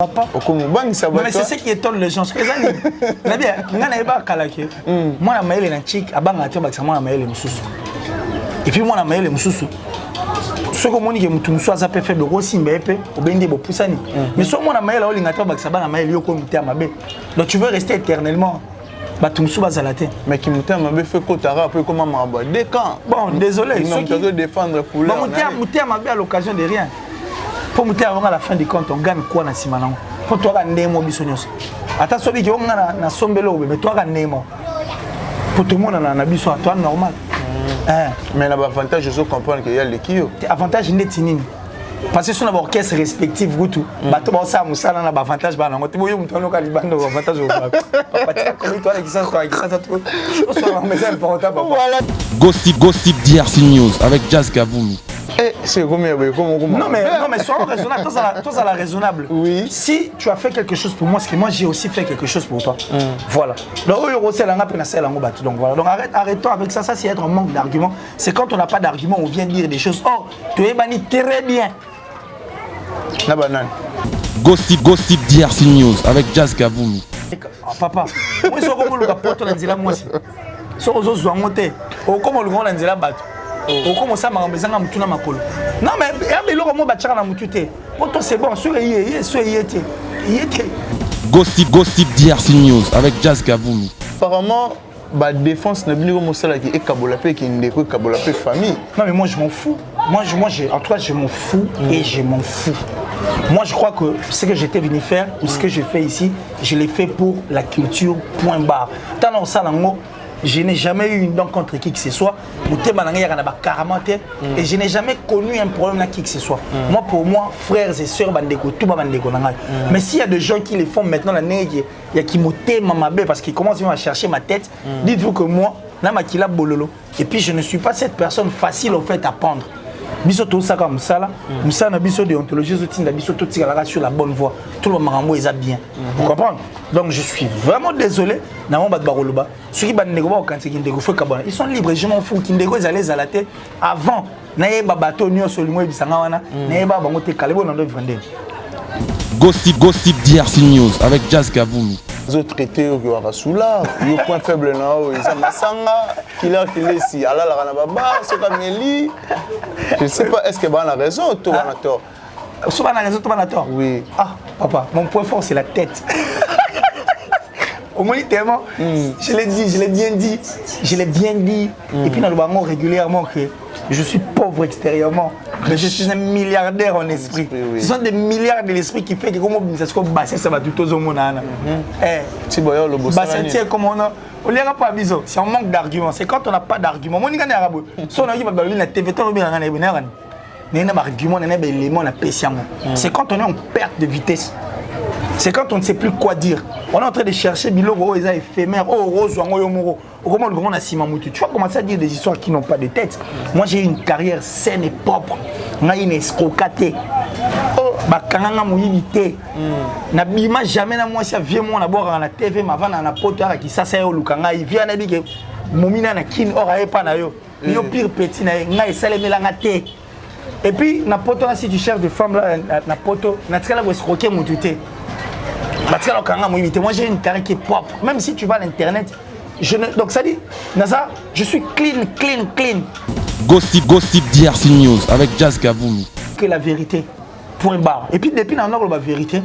Papa. Mais c'est ce qui étonne les gens. C'est ça. Mais bien, on pas calqué. Moi la maille na chic, abanga te bakisa moi la maille mususu. Et puis moi la maille mususu. Ce que moni que mutu mususu za peut faire de gros simbepe, obende bo pusani. Mais so moi la maille la olinga te bakisa ba na maille yo ko muté mabe. Donc tu veux rester éternellement. Bah tout mususu bazalate. Mais qui muté mabe fait kotara après comment maba. Dès quand? Bon, désolé, ceux qui veulent défendre pour leur. Muté mabe à l'occasion de rien. Pour monter avant à la fin du compte, on gagne quoi dans ce moment? Pour toi, on gagne bisognos. Attends, celui qui est na sombelo, mais toi, on gagne. Pour tout le monde, on a besoin de toi normal. Mais l'avantage, je comprends qu'il y a l'équipe. L'avantage, n'est pas parce que si on a un orchestre respectif, tout, bateau ça, moussa, on a un avantage. On a un avantage. Gossip DRC News avec Jazz Kaboulou. C'est combien? Non mais sois raisonnable, toi à la raisonnable. Oui. Si tu as fait quelque chose pour moi, parce que moi j'ai aussi fait quelque chose pour toi. Voilà. Donc voilà. Donc arrêtons avec ça. Ça c'est être en manque d'arguments. C'est quand on n'a pas d'arguments, on vient dire des choses. Oh, tu es banni très bien. La banane. Gossip DRC News avec Jazz Kaboulou. Papa, moi je suis comme le capote dans la moi aussi. So ozo zwangote. O comme le grand dans la bateau. On commence à m'embêter à me tourner ma colo. Non mais il y a des gens qui battent dans mon tuté. Pour toi c'est bon, sur y était. Gossip DRC News avec Jazz Kaboulou. Apparemment, la défense n'est plus comme ça qui est Kabolapé qui est Kabolapé famille. Non mais moi je m'en fous. Moi en tout cas je m'en fous et je m'en fous. Moi je crois que ce que j'étais venu faire ou ce que je fais ici, je l'ai fait pour la culture point barre. Tant dans ça je n'ai jamais eu une dent contre qui que ce soit. Et je n'ai jamais connu un problème avec qui que ce soit. Moi, pour moi, frères et sœurs, tout bandeko. Mais s'il y a des gens qui les font maintenant, il y a qui m'ôtent ma bête parce qu'ils commencent à chercher ma tête, dites-vous que moi, et puis je ne suis pas cette personne facile au fait à prendre. Biso tout ça comme ça là, ça na biso déontologie biso tout sur la bonne voie. Tout le monde est bien. Vous comprenez? Donc je suis vraiment désolé. Ils sont libres, je m'en fous. Ils allaient à la tête avant. Gossip DRC News avec Jazz Kaboulou. Les autres traités au Rassoula, il y a un point faible là, ils ont Massanga, qui l'a ici, Allah la Ranababa, c'est comme Nelly. Je ne sais pas, est-ce qu'il y a raison ou tu as tort? Tu as raison, tu as tort? Oui. Ah, papa, mon point fort c'est la tête. Au moins tellement, je l'ai dit, je l'ai bien dit. Et puis dans le moment régulièrement que je suis pauvre extérieurement, mais je suis un milliardaire en esprit. Ce sont des milliards de l'esprit qui fait que comme ça va tout au monde. C'est un manque d'arguments. C'est quand on n'a pas d'arguments. C'est quand on est en perte de vitesse. C'est quand on ne sait plus quoi dire. On est en train de chercher Biloro, ils sont éphémères. Oh, Rose, comment le grand a Simamutu. Tu vas commencer à dire des histoires qui n'ont pas de tête. Moi, j'ai une carrière saine et propre. On a une escroquatée. Oh, bakanga mouimité. N'abîme jamais na moi si vieux moi d'abord à la TV, ma vanne à la pote qui ça c'est au Lukanga. Il vient à dire que Momina na kin or a pas na yo. Yo pire petit na nga esale melanga té. Et puis na poto si tu cherches des femmes là na poto na tkala vous escroquer mon tuté. Moi j'ai une carrière qui est propre. Même si tu vas à l'internet, donc ça dit, Naza, je suis clean. Gossip DRC News avec Jazz Kaboulou. Que la vérité, point barre. Et puis depuis dans la vérité,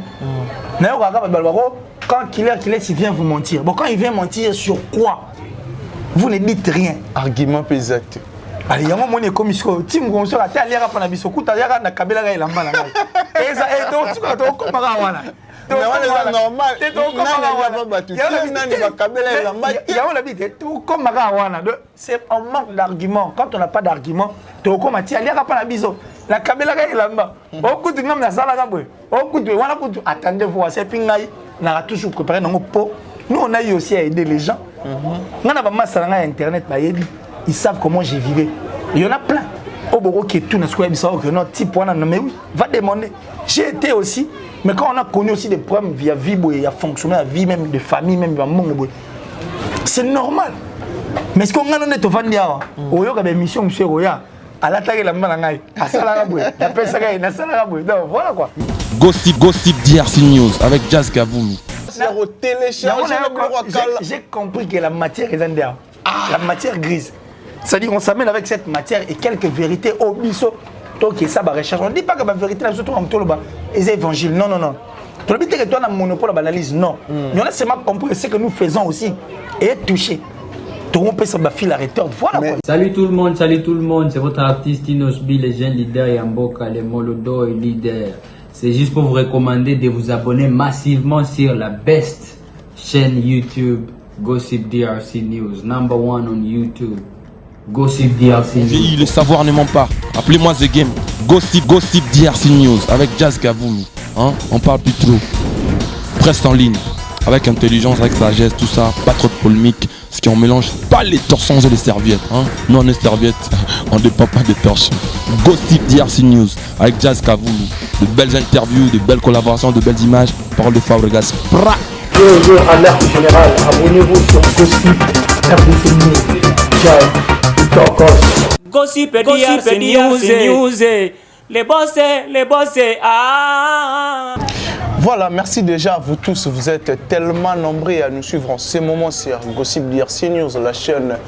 quand Killer, il vient vous mentir. Bon, quand il vient mentir sur quoi? Vous ne dites rien. Argument exact. Allez, il y a un moment comme ça, Tim Gonzo a été allé à la biso, il a na kabela et la mala. Et ça est donc comme ça. C'est normal. C'est un manque d'arguments. Quand on n'a pas d'arguments, tu as comme tu as pas la biso. La kabela est là-bas. Beaucoup de gens na sala gabwe. Beaucoup de wana kutu attendez voir c'est pingai na toujours préparé dans pot. Nous on a eu aussi à aider les gens. On a pas mal sur internet ba yebi. Ils savent comment j'ai vécu. Il y en a plein. Au bureau qui est tout dans ce qu'on a que notre type on a mais oui, va demander. J'ai été aussi. Mais quand on a connu aussi des problèmes via vie, il y a fonctionné la vie même de famille, même dans le monde. C'est normal. Mais ce qu'on a donné, on a des émissions, monsieur Roya, à l'attaque de la main, à la voilà quoi. Gossip DRC News avec Jazz Kavoulou. J'ai compris que la matière est en dehors. La matière grise. C'est-à-dire qu'on s'amène avec cette matière et quelques vérités au biseau. Donc ça va recherche. On ne dit pas que la vérité est évangile. Non, non, non. Tu ne dis pas que toi, tu as un monopole à l'analyse. Non. Mais on a seulement compris ce que nous faisons aussi et être touché. Tout le monde peut se baffer la rétorte. Voilà. Salut tout le monde, c'est votre artiste Inosbi, les jeunes leaders Yamboka, les Molodo et leaders. C'est juste pour vous recommander de vous abonner massivement sur la best chaîne YouTube, Gossip DRC News, #1 on YouTube. Gossip DRC News. Le savoir ne ment pas. Appelez-moi The Game. Gossip DRC News avec Jazz Kavoulou. Hein? On parle plus trop. Presse en ligne. Avec intelligence, avec sagesse, tout ça. Pas trop de polémique. Ce qui on mélange pas les torchons et les serviettes. Hein? Nous on est serviettes. On ne dépend pas des torchons. Gossip DRC News avec Jazz Kavoulou. De belles interviews, de belles collaborations, de belles images. Parole de Fabregas. Bonjour, alerte générale. Abonnez-vous sur Gossip DRC News. Jazz. Gossip DRC News. Les boss, ah. Voilà, merci déjà à vous tous. Vous êtes tellement nombreux à nous suivre en ce moment sur Gossip DRC News, la chaîne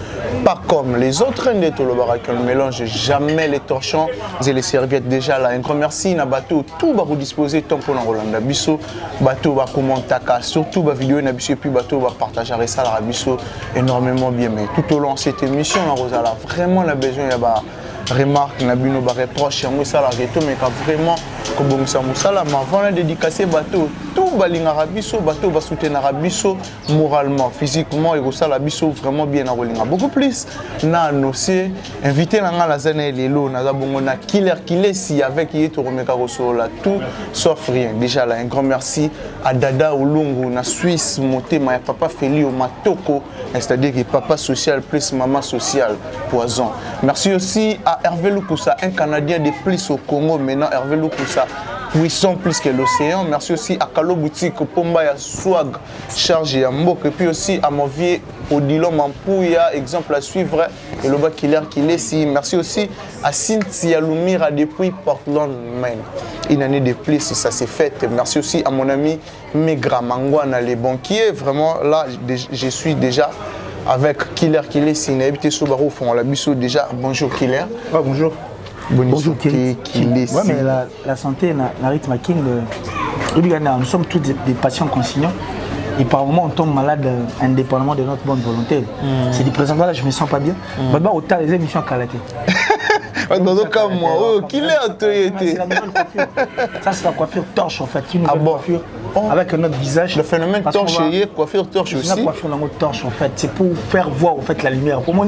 pas comme les autres. On ne mélange jamais les torchons et les serviettes déjà là. Un grand merci à bateau. Tout va vous disposer tant pour Rolanda Bisso. Bateau va commenter, surtout la vidéo na Bisso et puis bateau va partager ça à Bisso énormément bien. Mais tout au long de cette émission, Rosala vraiment la besoin il y a remarque nabino ba reproche yango sala reto mais ka vraiment ko bomisa musala ma avant dédicacer bateau tout balinga biso bateau ba soutenir biso moralement physiquement et sala biso vraiment bien na rolinga beaucoup plus na annoncer invité na ngala zane lelo na bongo na killer si avec yeto remeka kosola tout sauf rien déjà là un grand merci à Dada Olungu na Suisse motema ya papa Feli au Matoko, c'est-à-dire que papa social plus maman social poison. Merci aussi à Hervé Lukusa, un Canadien de plus au Congo, maintenant Hervé Lukusa, puissant plus que l'océan. Merci aussi à Kalo Boutique, Pomba ya Swag, chargé à Mbok, et puis aussi à mon vieux Odilo Mampouya, exemple à suivre, et le bas killer qui est ici. Merci aussi à Cynthia Lumira depuis Portland, Maine. Une année de plus, ça s'est fait. Merci aussi à mon ami Megra Mangwana, les banquiers. Vraiment, là, je suis déjà avec Killer ici. Il a habité sur Barreau, font la biso déjà. Bonjour Killer. Ouais, bonjour. Bonjour Killer. Ouais, mais la santé, la rythme king, nous sommes tous des patients consignants. Et par moment, on tombe malade indépendamment de notre bonne volonté. C'est du présent là, je me sens pas bien. Maintenant, autant les émissions qualité. Dans le cas, moi, Killer, c'est la nouvelle coiffure. Ça, c'est la coiffure torche en fait. Une nouvelle coiffure avec notre visage. Le phénomène torche, coiffure torche aussi. C'est la coiffure dans notre torche en fait. C'est pour faire voir en fait la lumière. Pour moi,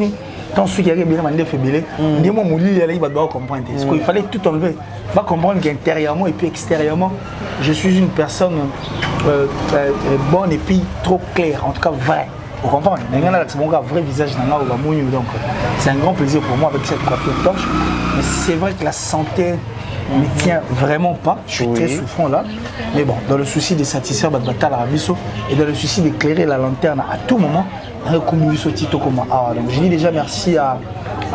tant celui qui a bien mandé fait belé, dis-moi mon lit, il va devoir comprendre. Parce qu'il fallait tout enlever. Va comprendre qu'intérieurement et puis extérieurement, je suis une personne bonne et puis trop claire, en tout cas vraie. Vous comprenez? C'est mon vrai visage donc c'est un grand plaisir pour moi avec cette coiffure torche. Mais c'est vrai que la santé ne me tient vraiment pas. Je suis très souffrant là. Mais bon, dans le souci de satisfaire Batala et dans le souci d'éclairer la lanterne à tout moment, donc je dis déjà merci à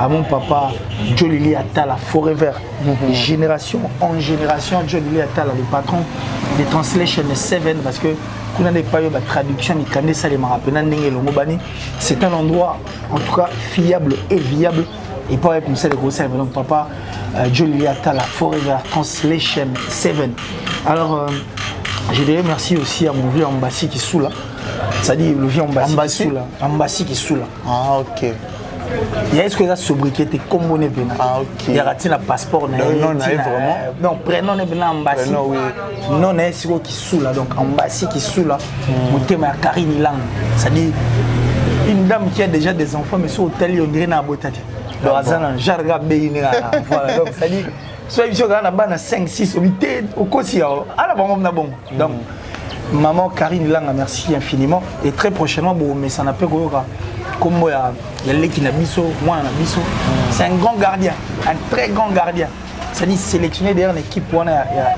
mon papa Jolili Atala Forever, génération en génération. Jolili Atala, le patron des Translation 7, parce que qu'on n'a pas eu la traduction, c'est un endroit en tout cas fiable et viable et pas comme ça les gros services. Donc papa Jolili Atala Forever Translation 7. Alors je dirais merci aussi à mon vieux Ambassi qui est sous là. C'est-à-dire le vieux Ambassi qui est sous là. Ah ok. Il y a ce que la sobriqueté comme on est bien. Ah ok. Il y a un passeport. Non, vraiment. Non, prénom est bien Ambassi. Non, oui. Non, est ce qui est sous là. Donc Ambassi qui est sous là. Mon thème est Karine Lang. C'est-à-dire une dame qui a déjà des enfants, mais sur l'hôtel, on dirait une beauté. Donc, Jarga Béina. Voilà, donc c'est-à-dire. Soit il y a 5, 6, 8, au quotidien. Donc, maman Karine Lang, merci infiniment. Et très prochainement, mais ça n'a pas comme il y a l'équipe Nabiso, moi Nabiso. C'est un grand gardien, un très grand gardien. C'est-à-dire sélectionné derrière l'équipe, il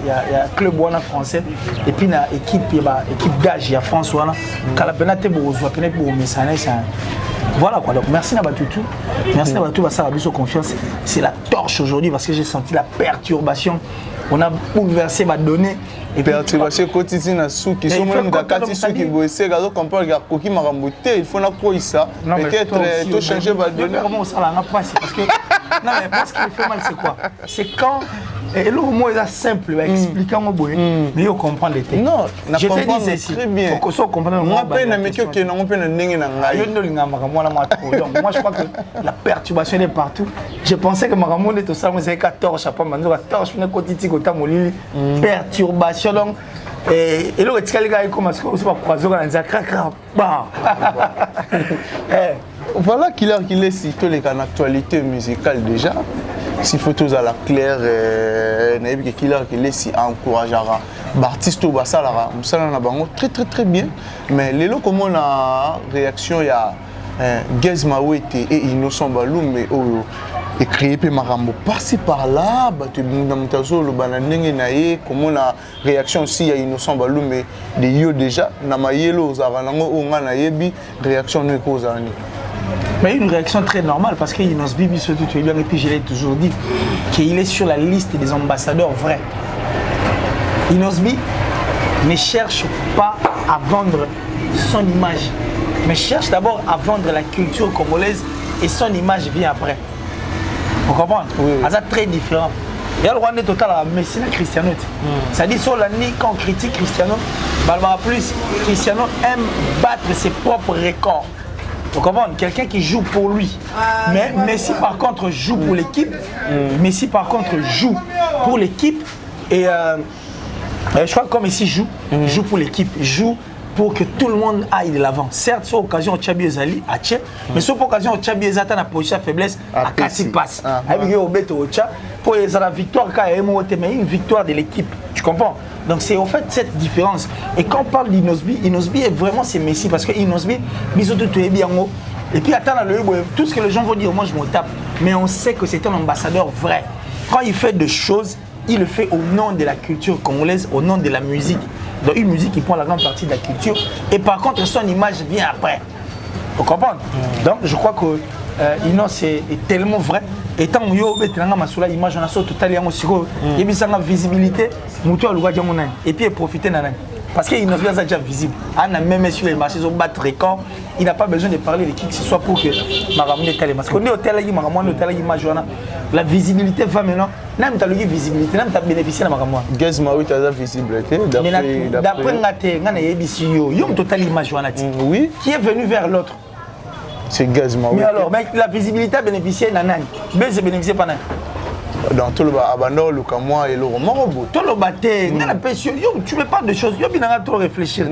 y a un club français. Et puis il y a équipe d'âge, il y a France. Quand la pénalité pour mais c'est Voilà quoi, donc merci Nabatoutou. Merci Nabatoutou, ça a besoin de confiance. C'est la torche aujourd'hui parce que j'ai senti la perturbation. On a bouleversé ma donnée. Et perturbation quotidienne, qui sont même d'accord, ceux qui vont essayer de comprendre qu'il m'a rembouté, il faut quoi ça. Peut-être tout changer ma donnée. Comment ça va parce que non mais moi ce qui me fait mal c'est quoi? C'est quand et le mot est simple, expliquant au bout, mais il comprend les textes. Non, je te dis très bien. Faut qu'on comprenne. Moi je crois que la perturbation est partout. Je pensais que Maramon est au salon, c'est 14, je sais pas, 14, je ne perturbation donc. Et le gars comme ça, on se va croiser dans un crac. Voilà qu'il est cité les actualités musicales déjà. Si photos à la claire, qu'il est si encourageant. L'artiste au Bassalara, très très très bien. Mais les lots comme on a réaction, il y a Gez Mawete et Innocent Balou, mais écrit par Marambo par-ci par-là, comment la réaction aussi à Innocent Balou, mais des yo déjà, Namayelo, Zaranango, Onganayebi, réaction ne cause à mais une réaction très normale parce qu'il Inos Bibi surtout tu es bien et puis je l'ai toujours dit qu'il est sur la liste des ambassadeurs vrais. Inos Bibi ne cherche pas à vendre son image, mais cherche d'abord à vendre la culture congolaise et son image vient après. Vous comprenez? Oui. C'est très différent. Il y a le Rwanda total à Messi et Cristiano. C'est-à-dire sur l'année quand on critique Cristiano, plus Cristiano aime battre ses propres records. Vous comprenez? Quelqu'un qui joue pour lui. Mais Messi par contre joue pour l'équipe. Messi par contre joue pour l'équipe. Et je crois que comme Messi joue pour l'équipe, joue pour que tout le monde aille de l'avant. Certes, sur l'occasion, Tchabi Ezali a Tché, mais sur l'occasion, Tchabi Ezali a position de faiblesse à 4 passes. Avec pour la victoire, mais une victoire de l'équipe. Tu comprends? Donc c'est en fait cette différence. Et quand on parle d'Inosbi, Inosbi est vraiment c'est Messi parce que Inosbi, et puis attends, tout ce que les gens vont dire, moi je me tape. Mais on sait que c'est un ambassadeur vrai. Quand il fait des choses, il le fait au nom de la culture congolaise, au nom de la musique. Donc une musique qui prend la grande partie de la culture. Et par contre, son image vient après. Vous comprenez? Donc je crois que Inos est tellement vrai. Et tant que yo masula image on a sauté totalement sur et puis ça a visibilité mutu aluga diamonane et puis profiter nanan parce que Inos est déjà visible on a même sur les marchés ils ont battre record il n'a pas besoin de parler de qui que ce soit pour que Maramone telle parce qu'on est au tel Maramone telle image la visibilité va maintenant même ta visibilité même ta bénéficier de Maramone Gez Mawete a visibilité d'après ngana yebisi yo total image oui qui est venu vers l'autre. C'est Gez Mawete. Mais alors, la visibilité a bénéficié d'un an. Mais c'est bénéficié par un. Dans tout le abandon, le Kamoa et le roman. Tout le bâté, tu ne veux pas de choses. Tu as trop réfléchir.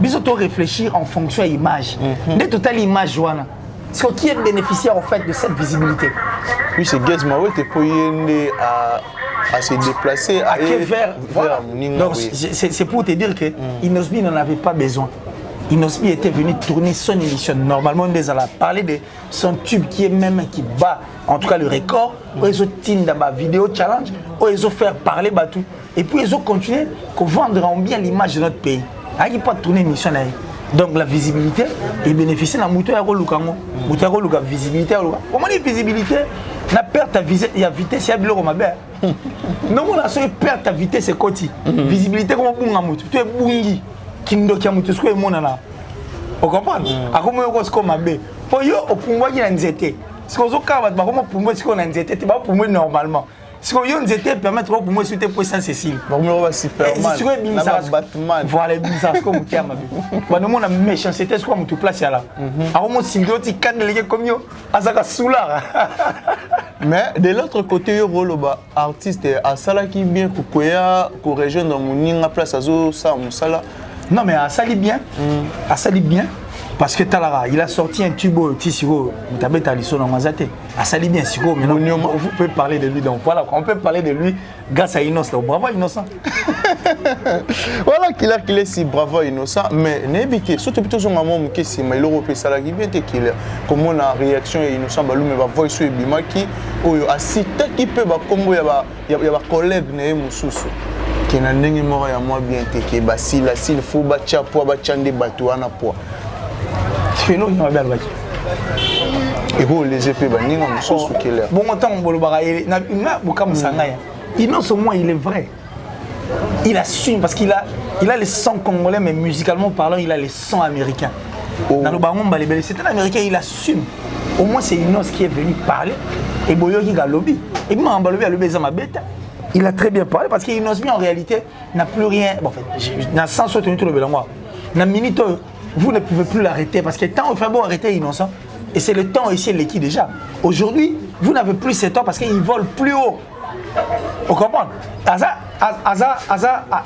Tu dois réfléchir en fonction de l'image. De totale image, Joana. C'est qui est bénéficiaire en fait de cette visibilité? Oui, c'est Gez Mawete pour y aller à se déplacer à vers voilà. Donc c'est pour te dire que Inosbi n'en avait pas besoin. Inosbi était venu tourner son émission. Normalement, on a parlé de son tube qui est même qui bat, en tout cas le record. Ils ont tiré dans ma vidéo challenge, ils ont fait parler Batou. Et puis ils ont continué à vendre bien l'image de notre pays. Il n'y a pas tourné une émission là. Donc la visibilité est bénéficiée de la moto à Lukango. Moto à Lukango, visibilité. Comment la visibilité? La perte à vitesse, il y a vitesse, il y a de ma belle. Non, on a perte à vitesse, c'est côté. Visibilité comme un moto. Tu es bungi. Kindo kia mutu sko emona na. Vous comprenez? Akomo yoko sko mabe. Po yo opumwa ki na nzete. Siko zo ka bat ba komo pumwa siko na nzete, te ba pumwa normalement. Siko yo nzete permettre ko pumwa sur te poisson Cécile. Ba komo ba Superman. Siko bimisa Batman. Voilà bimisa sko mutia mabe. Ba no mona méchanceté sko mutu place ya là. Akomo sindioti kandeleke comme yo azaka soula. Mais de l'autre côté, il y a artiste à Sala qui bien pour rejoindre dans mon place à ça Moussala. Non mais à Sali bien, à Sali bien, parce que Talara, il a sorti un tube Tissiro, Mutabet Aliso dans Mazate. À Sali bien, Siro, mais vous pouvez parler de lui. Donc voilà, on peut parler de lui grâce à Innocent. Bravo Innocent. Voilà qu'il est si bravo Innocent, mais n'ébité, surtout plutôt son maman qui c'est mais l'Europe ça là qui vient qu'il est comment la réaction est Innocent balou mais va voir sur Bimaki ou à cité qui peut ba comme il y a collègue né mususu. Qui n'a pas mort à moi bien que Basile, s'il faut battre poids, battre des bateaux à poids. Tu es là, il va bien le battre. Et vous les épées baninga musosu killer. Bon autant on bolobara na boka musanga ya. Inos au moins il est vrai. Il assume parce qu'il a les sons congolais mais musicalement parlant il a les sons américains. Dans le baron balébélé c'est un américain il assume. Au moins c'est Inos qui est venu parler et Boyoki Galobi. Et puis Mambalobi a le baiser ma bête. Il a très bien parlé parce qu'Inos en réalité n'a plus rien. Bon, en fait, dans le sens où tu le bélangois. Dans minute vous ne pouvez plus l'arrêter parce que tant on fait bon arrêter Innocent. Et c'est le temps ici l'équipe déjà. Aujourd'hui, vous n'avez plus ce temps parce qu'il vole plus haut. Vous comprenez? Aza,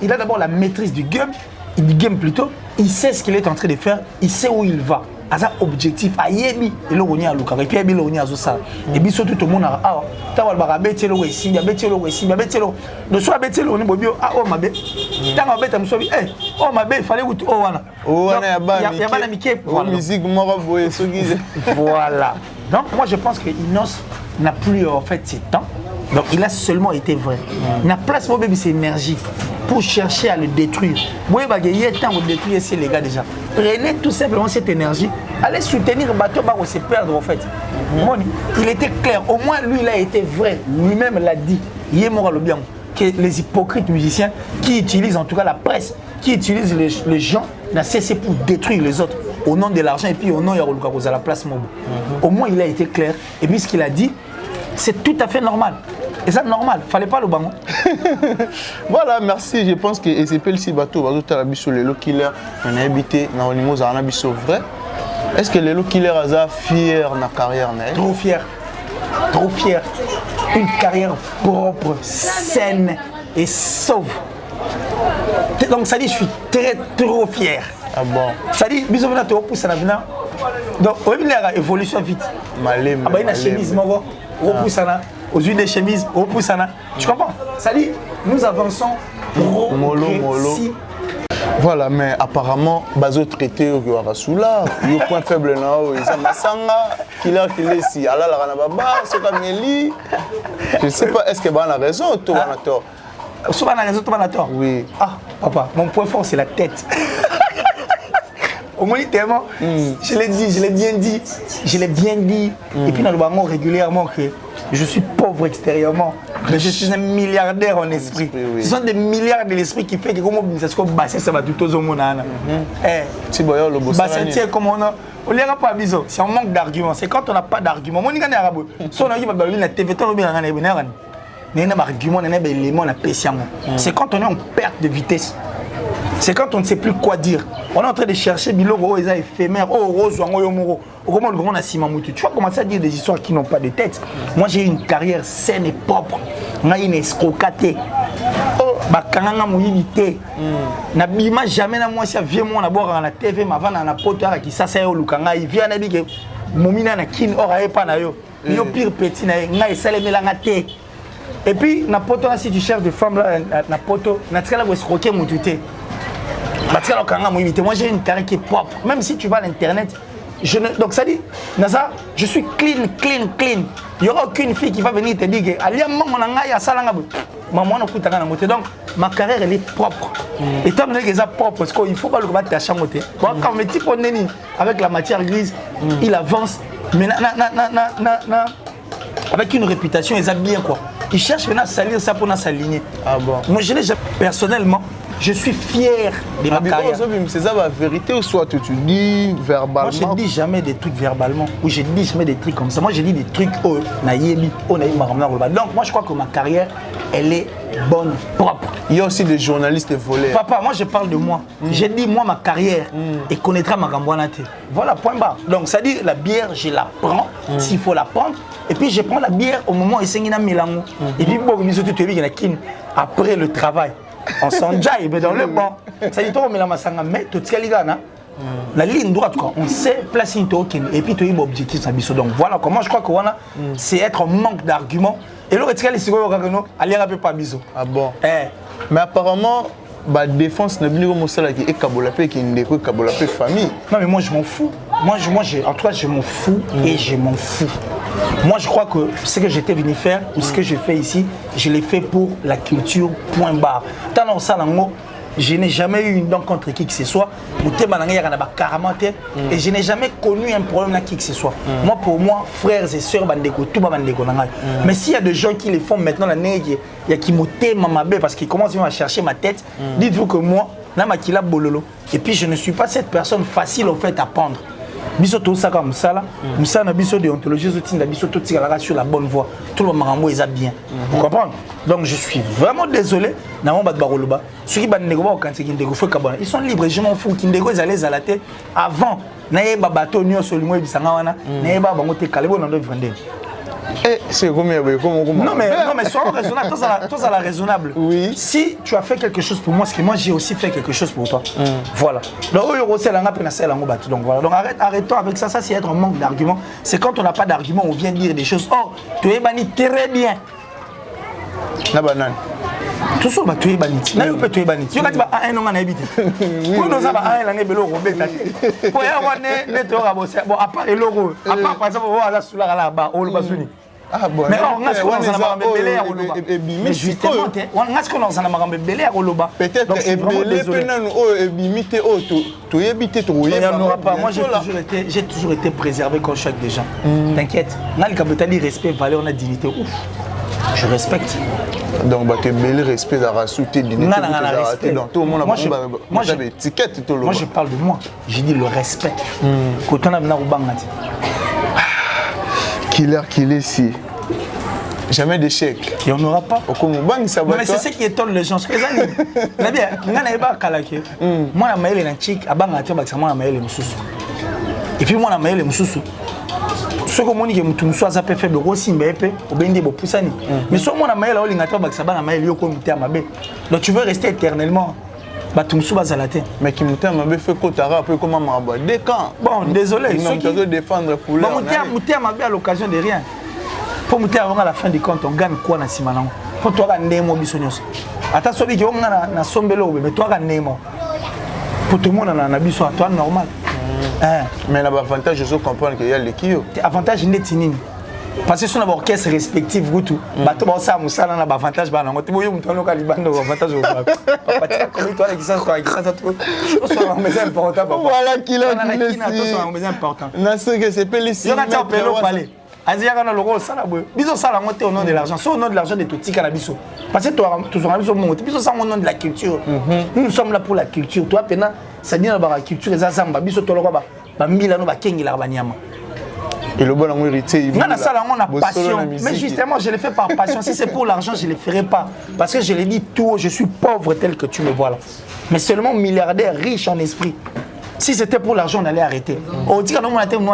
il a d'abord la maîtrise du game plutôt. Il sait ce qu'il est en train de faire, il sait où il va. Aza objectif, ayebi, et le ronia luka, et puis le ronia zosa. Et puis surtout tout le monde a t'as le barabé, le wessi, le wessi, le soit bête le bobio, ah oh ma bête. Tant en bête à me sauver, oh ma bête, il fallait où oh wana. Oh wana y a pas d'amitié. Musique maraboye, ce guise. Voilà. Donc moi je pense que Inos n'a plus en fait ses temps. Donc il a seulement été vrai. Il n'a place pour bébé ses énergies pour chercher à le détruire. Vous voyez, il y a temps de détruire ces les gars déjà. Prenez tout simplement cette énergie. Allez soutenir le bateau, va se perdre en fait. Il était clair. Au moins lui il a été vrai. Lui-même l'a dit. Il est mort le bien. Que les hypocrites musiciens qui utilisent en tout cas la presse, qui utilisent les gens, n'a cessé pour détruire les autres au nom de l'argent et puis au nom de Yaroluka à la place Mobo. Au moins il a été clair. Et puis ce qu'il a dit, c'est tout à fait normal. Et ça normal, fallait pas le bango. Voilà, merci. Je pense que ECPL si bateau, sur les lots killer, on a habité dans le niveau Zarnabiso vrai. Est-ce que les lots killer a fier de la carrière? Trop fier. Trop fier. Une carrière propre, saine et sauve. Donc ça dit, je suis trop fier. Ah bon? Ça dit, bisous, tu as poussé la vina. Donc, il y a une évolution vite. Malem. Ah bah, il y a une chemise, on pousse aux huiles des chemises, on pousse. Tu comprends? Ça dit, nous avançons mollo. Voilà, mais apparemment, bazo traité au Rassoula, le point faible là, ils ont Massanga, qu'il a ici, Allah la Ranababa, Sokameli. Je ne sais pas, est-ce que tu as raison ou tu as tort? Souvent, tu as raison, tu as tort. Oui. Ah, papa, mon point fort, c'est la tête. Au moins, tellement, je l'ai dit, je l'ai bien dit. Et puis, dans le baron régulièrement, que je suis pauvre extérieurement, mais je suis un milliardaire en esprit. Oui. Ce sont des milliards de l'esprit qui fait que comme ça va tout au monde. C'est comme on a. On ne pas besoin. C'est un manque d'arguments. C'est quand on n'a pas d'arguments. Moi, je suis arabe. Si on a la TV, c'est quand on est en perte de vitesse. C'est quand on ne sait plus quoi dire. On est en train de chercher Biloro, ils sont éphémères. Oh, Rose, Yomoro. Comment le grand a Simamoutou. Tu vas commencer à dire des histoires qui n'ont pas de tête. Moi, j'ai eu une carrière saine et propre. On a une escroquatée. Oh, bakanga mouimité. Na bima jamais na moi, ça vient moi d'abord à la TV, ma vanne à la pote qui ça c'est au Lukanga. Il vient à dire que Momina na kin ora pas na yo. Yo pire petit na nga esale melanga té. Et puis na poto si tu cherches des femmes là na poto, na tsala ko escroquer moututé. Moi j'ai une carrière qui est propre. Même si tu vas à l'internet, donc ça dit, Naza, je suis clean. Il n'y aura aucune fille qui va venir te dire que donc ma carrière elle est propre. Et tant que c'est propre, parce qu'il ne faut pas le combattre à chamoter. Quand le type avec la matière grise, il avance, mais avec une réputation, ils ont bien quoi. Il cherche maintenant à salir ça pour s'aligner. Ah bon. Moi je l'ai personnellement. Je suis fier de ma carrière. C'est ça la vérité ou soit tu dis verbalement? Moi, je ne dis jamais des trucs verbalement ou je dis jamais des trucs comme ça. Moi, je dis des trucs donc moi, je crois que ma carrière, elle est bonne, propre. Il y a aussi des journalistes volés. Papa, moi, je parle de moi. J'ai dit, moi, ma carrière, et connaîtra ma gamboanate. Voilà, point barre. Donc, ça dit, la bière, je la prends, s'il faut la prendre. Et puis, je prends la bière au moment où il s'est mélange. Et puis, après le travail. On s'enjaille, mais dans le bon. Ça dit, toi, mais tout ce qu'il y a, la ligne droite, quoi. On sait placer une token et puis tu as un objectif. Donc voilà comment je crois que voilà, c'est être en manque d'arguments. Et là, tu as les allez rappeler pas bisous. Ah bon? Mais apparemment, la défense n'est plus comme ça qui est kabolapé, qui est une kabolapé famille. Non, mais moi je m'en fous. En tout cas, je m'en fous et je m'en fous. Moi, je crois que ce que j'étais venu faire ou ce que je fais ici, je l'ai fait pour la culture, point barre. Tant dans ça, je n'ai jamais eu une dent contre qui que ce soit. Et je n'ai jamais connu un problème avec qui que ce soit. Moi, pour moi, frères et sœurs, tout mais s'il y a des gens qui les font maintenant, il y a qui m'ôtent ma bête parce qu'ils commencent à chercher ma tête, dites-vous que moi, et puis je ne suis pas cette personne facile au fait à prendre. Biso tout ça comme ça là, ça na biso déontologie na biso tout sur la bonne voie. Tout le monde est bien. Vous comprenez? Donc je suis vraiment désolé. Na mon bat baroloba. Ceux qui bandego ba quand ils ndego fait kabana. Ils sont libres, je m'en fous. Kindego ils allaient à la tête avant. Na yeba bateau nyo solimo bisanga wana. Na yeba bango te kalebo na ndo vendre. Eh, c'est combien? Non mais sois raisonnable, toi ça la raisonnable. Oui. Si tu as fait quelque chose pour moi, parce que moi j'ai aussi fait quelque chose pour toi. Voilà. Donc voilà. Donc arrêtons avec ça. Ça c'est être un manque d'arguments. C'est quand on n'a pas d'arguments, on vient dire des choses. Oh, tu es banni très bien. La banane. Tout ça, tu es banni. Tu es banni. Tu vas un an à habiter. Pour nous, ça va un an à bélo. Pour y avoir bon, à part le logo, à part par exemple, on va sous la là-bas, on va s'unir. Ah bon. Mais on a ce qu'on a belé à Roloba. Mais justement, on a ce qu'on a belé à Roloba. Peut-être que belé penan o ebimité o to yebité to il n'y en aura pas. Moi j'ai toujours été préservé comme chaque des gens. T'inquiète. On a le capitali respect, valeur, on a dignité. Ouf. Je respecte. Donc bah tu belé respect à rasouter dignité. Non, moi je parle de moi. J'ai dit le respect. Quand on a venu au Bangladesh. Qu'il est si. Jamais d'échec. Il n'y en aura pas. Mais c'est ce qui étonne les gens. Moi, je suis un chic, et puis moi, je suis un ce que moi, je suis un peu faible, aussi, mais si moi, donc tu veux rester éternellement. Mais qui m'a fait Kotara, un peu comme un des camps. Bon, désolé. Ils ont défendre pour leur. Moutia m'a à l'occasion de rien. Pour Moutia, à la fin du compte, on gagne quoi dans Simalan? Pour toi, on gagne mon bisognos. Attention, on a sombelo, mais toi, on gagne mon. Pour tout le monde, on a un bisou à toi normal. Mais l'avantage, je comprends qu'il y a l'équipe. Avantage, il est inime. Parce que si on a un orchestre respectif, tout, bateau ça, moussa, on a un avantage, bah non, tu vois, on a un avantage. Voilà qu'il a dit. C'est important. Non, c'est que c'est pas les signes. Au nom de l'argent, c'est au nom de l'argent de tout petit cannabis. Parce que toi, tu seras au nom de la culture. Nous sommes là pour la culture. Toi, ça dit la culture, et ça, ça m'a dit, et le bon amour héritier, on a passion. Mais justement, je le fais par passion. Si c'est pour l'argent, je ne le ferai pas. Parce que je l'ai dit tout, je suis pauvre tel que tu me vois là. Mais seulement milliardaire, riche en esprit. Si c'était pour l'argent, on allait arrêter. On dit que nous avons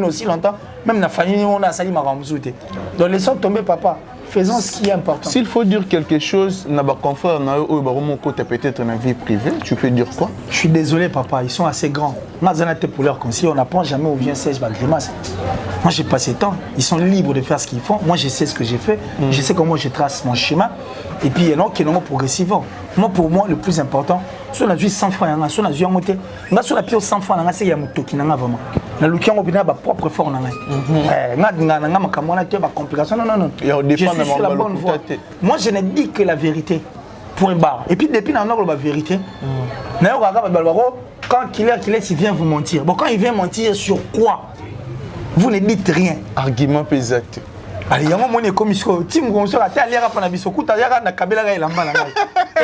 aussi longtemps, même la famille, on a sali ma ramzoute. Donc laissons tomber papa. Faisons ce qui est important. S'il faut dire quelque chose, n'a pas confort, peut-être dans la vie privée, tu peux dire quoi? Je suis désolé papa, ils sont assez grands. Moi, pour leur conseil, on n'apprend jamais où vient 16 grimace. Moi, j'ai passé le temps. Ils sont libres de faire ce qu'ils font. Moi, je sais ce que j'ai fait. Je sais comment je trace mon schéma. Et puis, il y en a qui sont progressivement. Moi, pour moi, le plus important, si on a vu 100 francs, si on a vu un monté, si on a pris 100 francs, c'est qu'il y a un moto qui n'a pas vraiment. Na luki yango bina ba propre fort na ngai. Nga makamona te ba complication non. Je suis sur la bonne voie. Moi je ne dis que la vérité. Point barre. Et puis depuis na la vérité. Na yo kaka ba quand qu'il est il vient vous mentir. Bon quand il vient mentir sur quoi? Vous ne dites rien. Argument pesant. Allez yango moni comme isko tim comme ça ta liara pa na biso kuta yaka na kabela ga ilamba na ngai.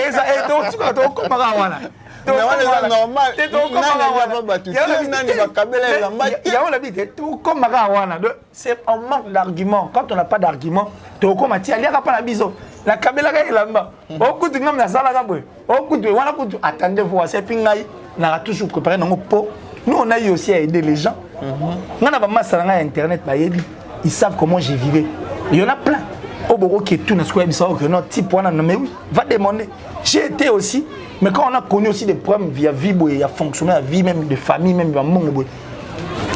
Eza to suka to komaka wana. C'est normal. C'est un manque d'argument. Quand on n'a pas d'argument, tu as pas la biso. La cabela est là-bas. Attendez-vous, c'est pingaï. On a toujours préparé nos pots. Nous, on a eu aussi à aider les gens. On a pas Internet, ils savent comment j'ai vécu. Il y en a plein. Au bureau qui est tout, que notre type, mais oui, va demander. J'ai été aussi. Mais quand on a connu aussi des problèmes via vie, il y a fonctionné la vie même de famille, même de monde.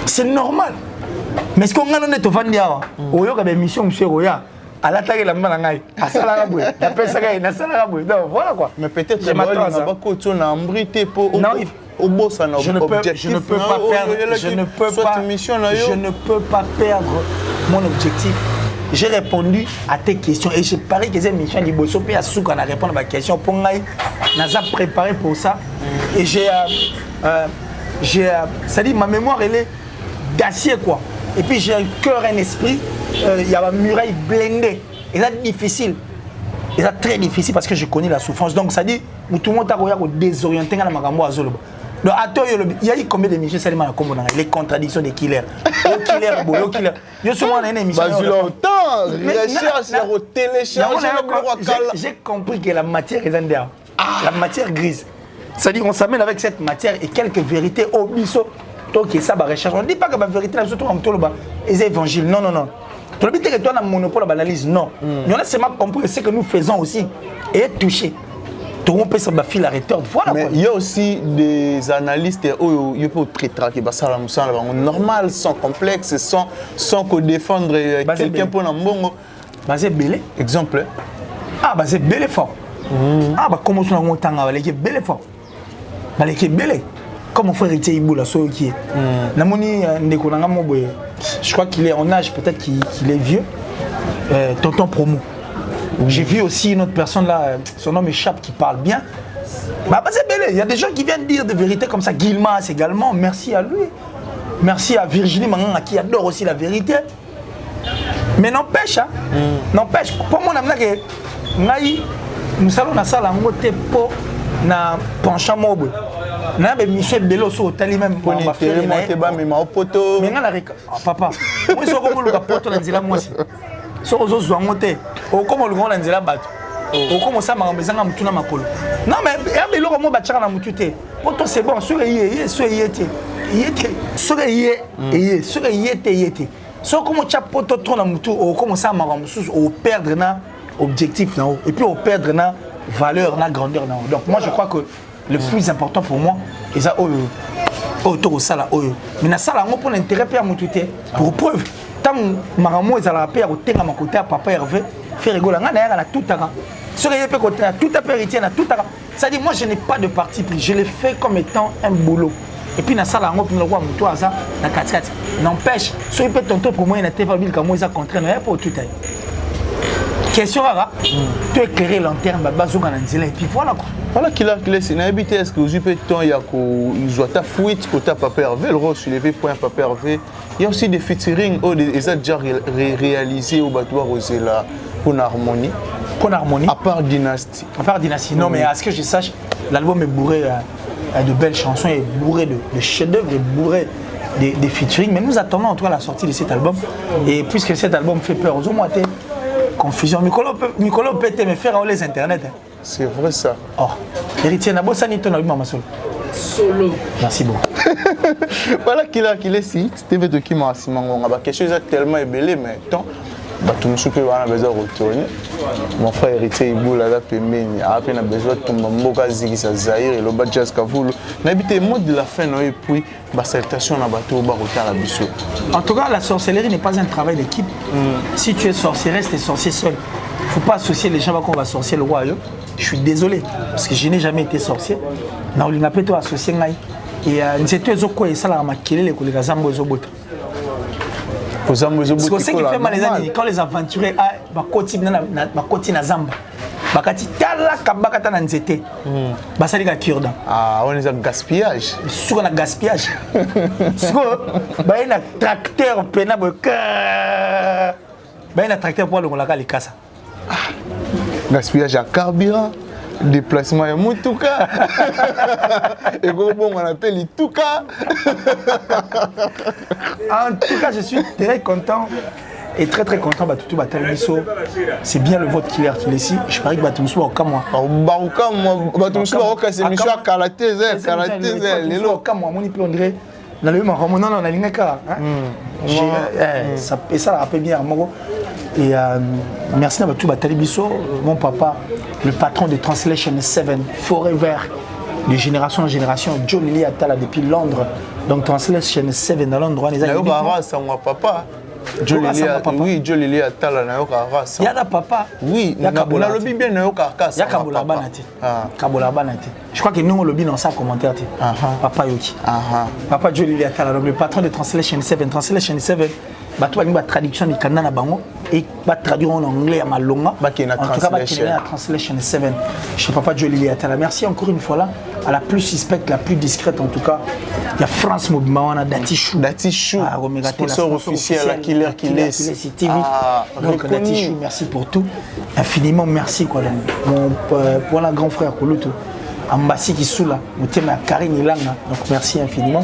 C'est normal. Mais ce qu'on a donné, tu vas dire, il y a des missions, monsieur Roya, à l'attaque de la main, à Salagaboué, à Pesagaï, à Salagaboué. Donc voilà quoi. Mais peut-être que je ne peux pas perdre mon objectif j'ai répondu à tes questions et je parie que c'est Michel Liboso puis à Souka à répondre à ma question pour moi n'a préparé pour ça et ça dit ma mémoire elle est d'acier quoi et puis j'ai un cœur et un esprit il y a une muraille blindée et c'est difficile et c'est très difficile parce que je connais la souffrance donc ça dit tout le monde a désorienté dans ma gambo azolo. Donc, il y a eu combien d'émissions Salima les contradictions des killers. Au killer. Je suis moi une émission. J'ai compris que la matière est derrière. La matière grise. C'est-à-dire qu'on s'amène avec cette matière et quelques vérités au biseau. Donc, ça va rechercher. On ne dit pas que la vérité, c'est évangile. Non. Tu ne dis pas que toi, tu as un monopole à l'analyse. Non. Mais on a seulement compris ce que nous faisons aussi et être touché. Voilà, mais il y a aussi des analystes qui peuvent traiter normal, sans complexe, sans défendre quelqu'un pour l'embongo. C'est belé. Exemple. C'est belé fort. Comment on a un temps avec belé fort. Comme mon frère était Iboula, qui est. Je crois qu'il est en âge, peut-être qu'il est vieux. Tonton Promo. J'ai vu aussi une autre personne là, son nom m'échappe, qui parle bien. C'est belé. Il y a des gens qui viennent dire des vérités comme ça. Guilmas également, merci à lui. Merci à Virginie Manganga qui adore aussi la vérité. Mais n'empêche, n'empêche, pour moi, nous allons dans la salle en côté pour na penchant mobile. Na be Michel Bello so tali même pour ma faire mais ma poto. Mais na papa. Moi so comme le poto na nzela moi. So ozo zwangote. O comme le grand na nzela bato. O comme ça ma mezanga mutuna makolo. Non mais ya Bello comme ba tchaka na mutute. Poto c'est bon, so yé, so yété. Yété, so yé, yé, so yété yété. So comme tu as poto trop na mutu, o comme ça ma mususu o perdre na objectif na et puis o perdre na valeur, na grandeur na. Donc moi je crois que le plus important pour moi, c'est ça, autour ça là, mais na ça là, on pour l'intérêt pour m'oututer. Pour preuve, tant maramo ils allaient à côté à ma côté à papa Hervé, faire rigoler. On a tout à sur les côté tout à héritier na tout à. Ça dit moi je n'ai pas de parti pris, je l'ai fait comme étant un boulot. Et puis na ça là, on peut le voir mutu à ça, na 4-4. N'empêche, si il peut tonton pour moi il n'était pas ville comme moi ils a contraint, mais pour tout à. Question rare, tu éclairer lanterne, bazoga na nzela et puis voilà quoi. Voilà qu'il a laissé une habitude. Est-ce que vous avez temps il y a qu'ils ont ta fuite côté Papa Hervé, le rôle soulevé point Papa Hervé. Il y a aussi des featuring ils ont déjà réalisé au bateau rosé là pour l'harmonie. Pour l'harmonie. À part Dynastie. À part Dynastie. Non mais à ce que je sache, l'album est bourré de belles chansons, est bourré de chefs-d'œuvre, est bourré des featuring. Mais nous attendons en tout cas la sortie de cet album. Et puisque cet album fait peur aux hommes, confusion. Nicolas peut me faire les internets. C'est vrai ça. Oh, héritier Nabo Sanito na Mama Solo. Solo. Merci beaucoup. Voilà qu'il est si. C'était de qui m'a simangonga. Quelque chose est tellement ébélé mais tant. Tout le monde a besoin de retourner. Mon frère héritier Iboula là pembeni. Après on a besoin de tomber mboka zigi sa Zaire et le Badjas Kavulu. N'habitez mot de la fin et puis salutation na bateau barota la biso. En tout cas, la sorcellerie n'est pas un travail d'équipe. Si tu es sorceresse, tu es sorcier seul. Il ne faut pas associer les gens qu'on va sorcier le royaume. Je suis désolé, parce que je n'ai jamais été sorcier. Je n'ai pas été associé. Et nous étions quoi et ça la maquillé les collègues Zambo Zobota. Ce qui fait mal les années, quand les aventuriers ma côté na Zamba. Bakati tala kabakata na nzete. Basali ka cure-dent. Ah, on est à gaspillage. Sur la gaspillage. Sur ba ina tracteur pena boka. Ba ina tracteur pour le la kasa. Gaspillage à carburant, déplacement à Mutuka. Et bon, on appelle Ituka. En tout cas, je suis très content. Et très content, Batutu Batalibiso. C'est bien le vote qui est ici. Je parie que Batutu au Kamwa. Batutu au Kamwa, c'est Michel Kalateze. Les lots au Kamwa, mon on dirait. Dans le moment, on a l'ingaka. Et ça rappelle bien à Moro. Et merci à Batutu Batalibiso, mon papa, le patron de Translation 7, Forever, de génération en génération. Joe Lily Atala depuis Londres. Donc Translation 7 à Londres. C'est mon papa. Oui, Joe Lili Atala na yoka rasa. Yaka papa. Oui, na lobby bien na yoka kasa. Yaka bola banati. Kabola banati. Je crois que nous on lobby dans ça commentaire. Papa Yoki. Papa Joe Lili Atala, donc le patron de Translation 7. Translation 7 bato balingi traduction mikanda na bango et traduire en anglais à malonga. En tout cas, la translation 7 chez Papa Jolie Atala. Merci encore une fois là à la plus suspecte, la plus discrète en tout cas. Il y a France Mobimawana Datichou. Datichou, sponsor officiel à Killer TV. Donc Datichou, merci pour tout. Infiniment merci quoi. Pour la grand frère Koluto. Ambassi qui sous là, mon thème à Karine Ilanga. Donc merci infiniment.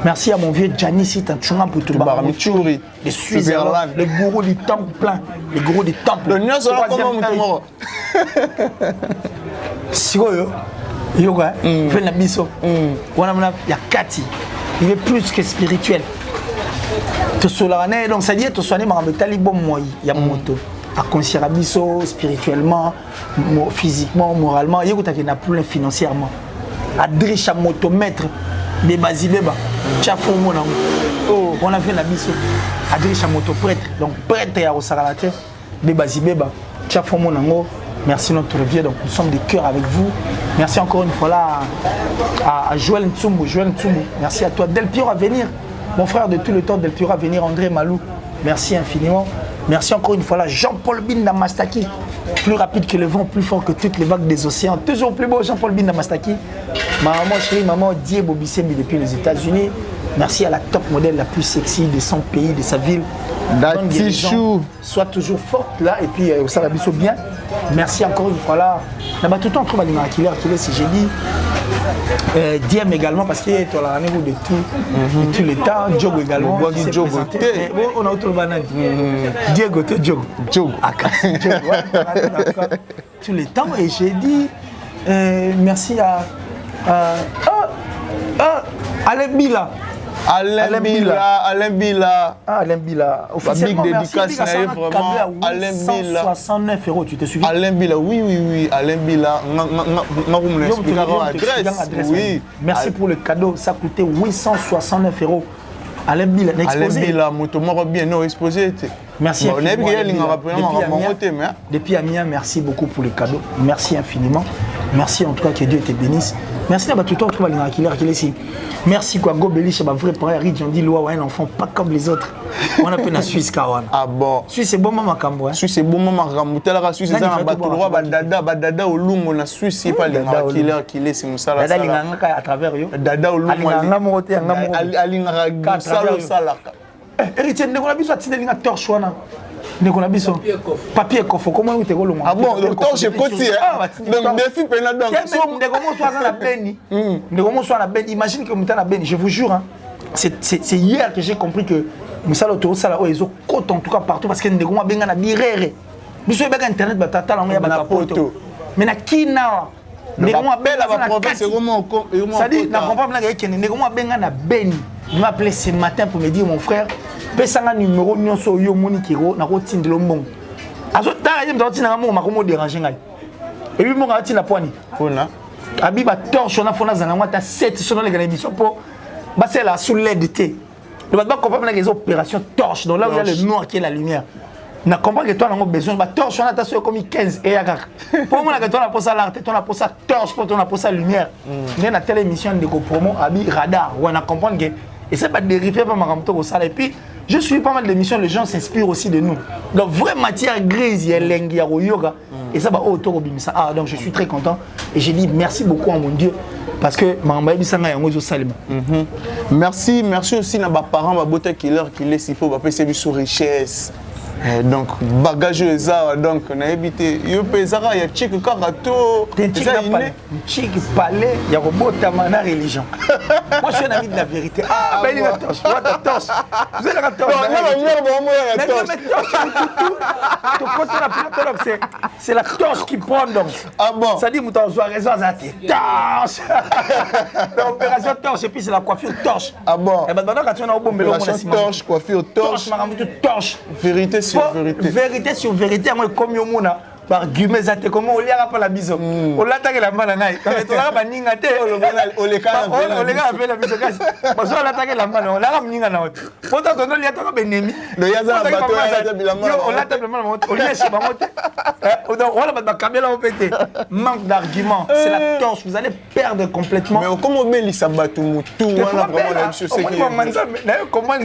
Merci à mon vieux Gianni Tantchunga pour tout le Baramichouri, les Suisses, les gourous du temple plein, les gourous du temple. Le nion sera comment mon si yo fait la biso. Il y a Kati. Il est plus que spirituel. Te solane donc ça dit te soigner marabetali bon moi il y a moto. À considérer biso spirituellement, physiquement, moralement, il y a plus financièrement. À dricha motomètre des basibeba. On a fait la biso. À dricha moto prêtre. Donc prêtre et à Osaralate des basibeba. Merci notre vieux. Donc nous sommes de cœur avec vous. Merci encore une fois là à Joël Ntsumbu. Merci à toi. Del Piero à venir. Mon frère de tout le temps, Del Piero à venir. André Malou. Merci infiniment. Merci encore une fois là, Jean-Paul Binda Mastaki, plus rapide que le vent, plus fort que toutes les vagues des océans, toujours plus beau, Jean-Paul Binda Mastaki. Maman chérie, maman Diego Bissembi depuis les États-Unis. Merci à la top modèle la plus sexy de son pays, de sa ville. Datichou. Sois toujours forte là et puis ça va bien. Merci encore une fois là. Là-bas tout le temps on trouve à Killer, si j'ai dit. Diem également parce qu'il est à niveau de tout les temps. Jogo également. On a autre banane. Diego, Jogo. Tous les temps. Et j'ai dit merci à Alain Bila. Alain Bila. Alain Bila. Big dédicace, vraiment. Alain Bila. 169 €, tu te souviens? Alain Bila, oui. Alain Bila. Oui. Merci pour le cadeau. Ça coûtait 869 €. Alain Bila, Alain Bila, moto bien non exposé. Merci infiniment. Depuis Amiens, merci beaucoup pour le cadeau. Merci infiniment. Merci en tout cas que Dieu te bénisse. Merci à tout le temps, on trouve à Killer ici. Merci quoi, Go Belich, ma vrai père, Ridge, on dit Loa, un enfant pas comme les autres. On appelle la Suisse Kawan. Ah bon. Suisse c'est bon maman Kambo. Suisse c'est bon maman Kambo. Tel la Suisse c'est un bateau badada au Lungo na Suisse c'est pas les Killer c'est Moussa la. Dada linganga à travers yo. Dada au Lungo. Alinganga moté ngamo. Alinganga sala. Héritier ndeko na biso atinde linga torche wana. Ndeko na biso. Papier coffre comment vous te kolonga. Ah bon, le torche côté. Donc défi pena donc. Ndeko mo soa na beni. Ndeko mo soa na beni. Imagine que muta na beni, je vous jure hein. C'est hier que j'ai compris que Moussa l'auto sala o ezo côte en tout cas partout parce que ndeko mo benga na birere. Biso beka internet batata la ya batapoto. Mais na kina ndeko mo bela ba province comment ça dit na comprendre na que ndeko mo benga na beni. Il m'a appelé ce matin pour me dire mon frère pesanga numéro nyonso yo moni kiro na ko tindelo mbongo azo tala yem toti na mo makomo déranger ngai et puis mo ngati na poani fona abiba torche na fona zanga ngata 7 sur les gars biso po ba c'est la sous l'aide té le ba comprendre les opérations torche donc là où il y a le noir qui est la lumière na comprendre que toi on a besoin ba torche on a ta comme 15 et ya kaka pour moi que toi on a pour ça l'art toi on a pour ça torche pour toi on a pour ça lumière mais na telle émission de promo abi radar on a comprendre que et c'est pas dérivé par ma ramto au salle et puis je suis pas mal d'émissions, les gens s'inspirent aussi de nous. Donc, vraie matière grise, il y a l'engi, yoga. Et ça va autour de ça. Ah, donc je suis très content. Et j'ai dit merci beaucoup à mon Dieu. Parce que merci aussi à mes parents, à Bote Killer, qui laisse il faut passer sur richesse. Donc, bagage donc on a évité. Il y a chic karato. Chic palais, il y a robot tamana religion. Moi je suis un ami de la vérité. Ah, ben il y a torche. Vous avez la torche. C'est la torche qui prend donc. Ah bon. Ça dit mouton soit raison ça torche. L'opération torche et puis c'est la coiffure torche. Ah bon. Et ben maintenant quand on a au bombe torche, coiffure torche. Torche. Vérité sur vérité. Vérité sur vérité, moi comme yo mona par guillemets ça te comment on l'a pas la biso. On l'attaque la main na. Quand on a ba ninga te on les gars fait la biso kasi. Parce qu'on l'attaque la main on l'a ninga na autre. Pourtant on lui attaque benemi. Le yaza bateau ya bilama. On l'attaque le main on lui est ba mote. On va ba kabela au pété. Manque d'arguments, c'est la torche, vous allez perdre complètement. Mais comment Mélissa bateau mutu on a vraiment la chose c'est que comment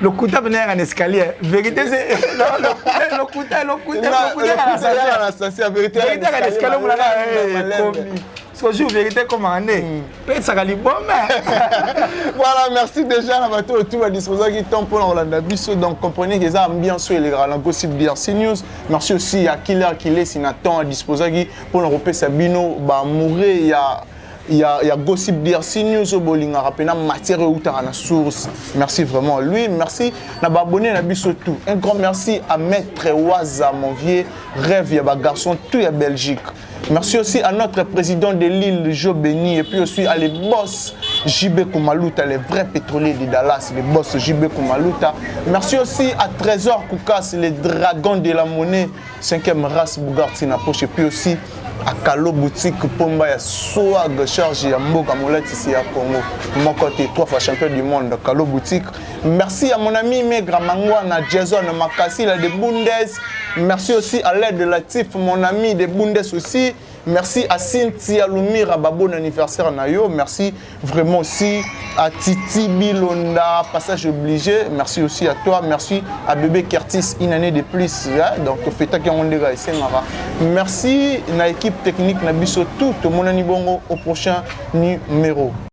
Le couteau venait un escalier. Vérité, c'est. Le couteau Anastasia, vérité, un escalier. Parce que vérité comme un nez. Peut-être ça va aller bon, mais. Voilà, merci déjà à bateau tout à disposition qui tombe pour l'Orlando Bisso. Donc comprenez que ça ambiance sur les grands gossip DRC News. Merci aussi à Killer Killer Sinaton à disposition pour l'Europe Sabino bah mourir il y a Gossip DRC News au bowling à rappeler matière ou la source. Merci vraiment à lui. Merci à abonné à Bisso tout. Un grand merci à Maître Waza, mon vieux rêve, il y a garçon tout à Belgique. Merci aussi à notre président de l'île, Jo Béni, et puis aussi à les boss JB Koumaluta, les vrais pétroliers de Dallas, les boss JB Koumaluta. Merci aussi à Trésor Koukas, les dragons de la monnaie, 5e race Bougarti na poche, et puis aussi à Kalo Boutique Pomba, ya Swag Charge, ya Mboka Moulette ici à Congo. Mon côté, 3 fois champion du monde, Kalo Boutique. Merci à mon ami Megra Mangwana, Jason Makassi, la de Bundes. Merci aussi à l'aide de Latif, mon ami de Bundes aussi. Merci à Cynthia Lumira, bon anniversaire Nayo. Merci vraiment aussi à Titi Bilonda, passage obligé. Merci aussi à toi. Merci à Bébé Curtis, une année de plus. Donc, faites merci à l'équipe technique Nabiso tout. Mon ami Bongo au prochain numéro.